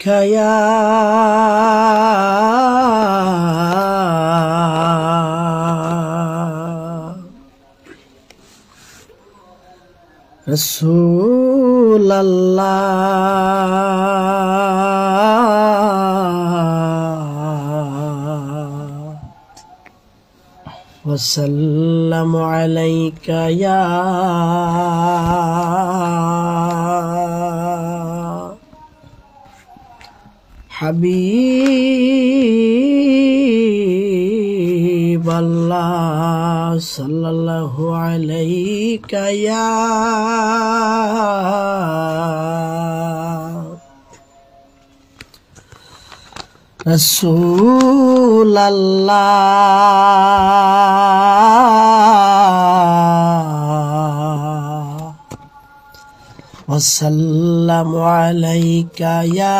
يا رسول الله وسلم عليك يا حبيب الله صلى الله عليك يا رسول الله وسلم عليك يا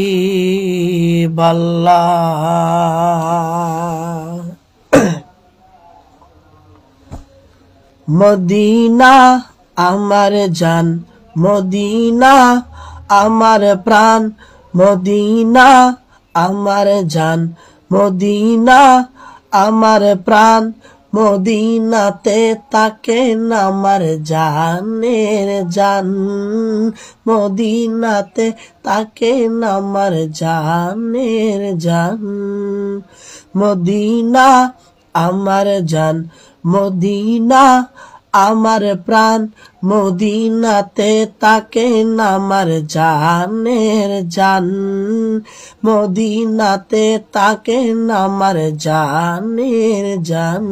حبيب الله Medina আমার জান Medina আমার প্রাণ মদিনা আমার জান মদিনা আমার প্রাণ মদিনাতে তাকেন আমার জানের জান মদিনাতে তাকেন আমার জানের জান মদিনা আমার জান মদিনা আমার প্রাণ মদিনাতে তাকেন আমার জানের জান মদিনাতে তাকেন আমার জানের জান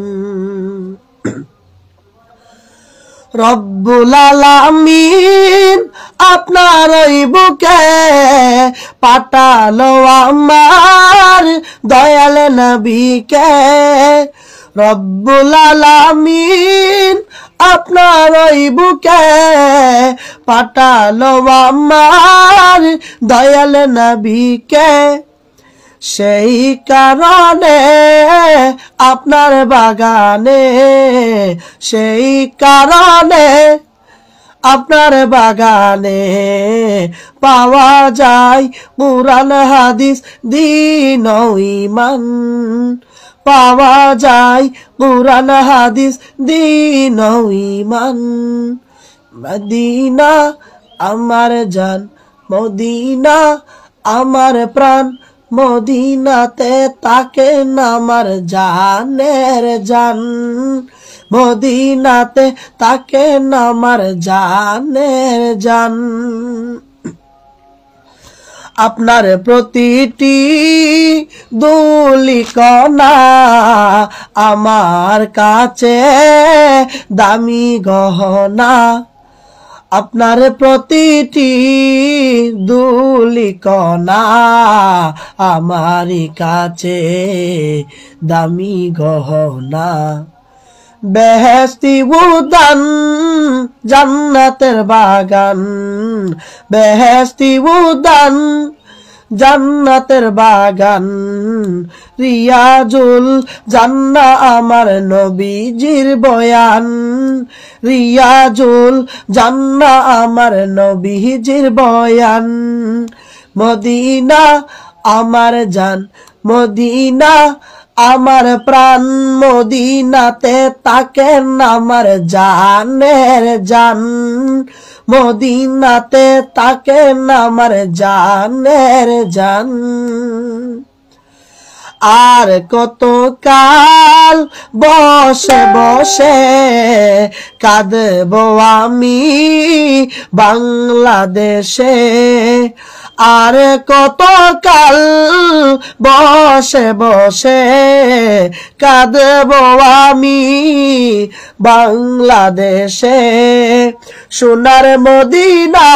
রব্বুল আলামিন আপনার ওই বুকে পাঠালো আমার দয়াল নবীকে রব্বুল আলামিন আপনার ওই বুকে পাঠালো আমার দয়াল নবীকে সেই কারণে আপনার বাগানে সেই কারণে আপনার বাগানে পাওয়া যায় কুরআন হাদিস দ্বীন ও ঈমান পাওয়া যায় কুরআন হাদিস দ্বীন ও ঈমান মদিনা আমার জান মদিনা আমার প্রাণ মদিনাতে তাকেন আমার জানের জান মদিনাতে তাকেন আমার জানের জান আপনার প্রতিটি ধূলিকণা আমার কাছে দামি গহনা আপনার প্রতিটি ধূলিকণা আমারই কাছে দামি গহনা বেহেশতি উদ্যান জান্নাতের বাগান বেহেশতি উদ্যান জান্নাতের বাগান রিয়াজুল জান্নাহ আমার নবীজির বয়ান রিয়াজুল জান্নাহ আমার নবীজির বয়ান মদিনা আমার জান মদিনা আমার প্রাণ মদিনাতে তাকেন আমার জানের জান মদিনাতে তাকেন আমার জানের জান আর কত কাল বসে বসে কাঁদবো আমি বাংলাদেশে আর কত কাল বসে বসে কাঁদবো আমি বাংলাদেশে সোনার মদিনা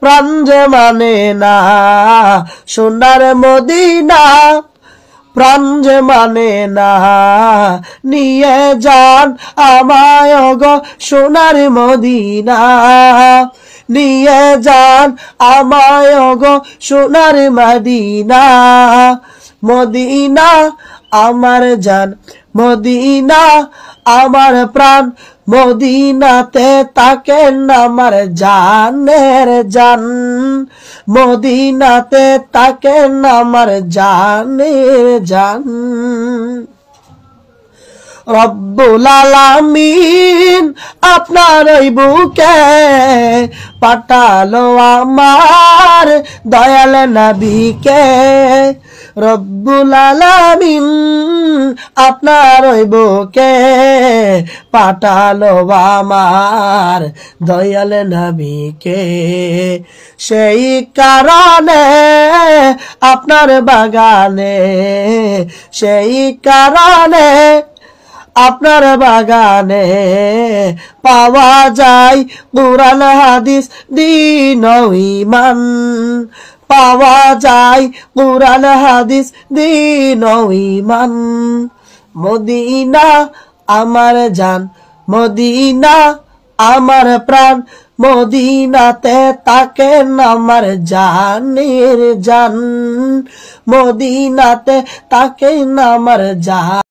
প্রাণ যে মানে না সোনার মদিনা প্রাণ যে মানে না নিয়ে যান আমায় গো সোনার মদিনা নিয়ে যান আমায় গো সোনার মদিনা মদিনা আমার জান মদিনা আমার প্রাণ, মদিনাতে তাকেন আমার জানের জান, মদিনাতে তাকেন আমার জানের জান। রব্বুল আলামিন আপনার ওই বুকে পাঠালো আমার দয়াল নবীকে। রব্বুল আলামিন আপনার ওই বুকে পাঠালো আমার দয়াল নবীকে। সেই কারণে আপনার বাগানে, সেই কারণে আপনার বাগানে পাওয়া যায় কুরআন হাদিস দ্বীন ও ঈমান, পাওয়া যায় কুরআন হাদিস দ্বীন ও ঈমান। মদিনা আমার জান, মদিনা আমার প্রাণ, মদিনাতে তাকেন আমার জানের জান, মদিনাতে তাকেন আমার জান।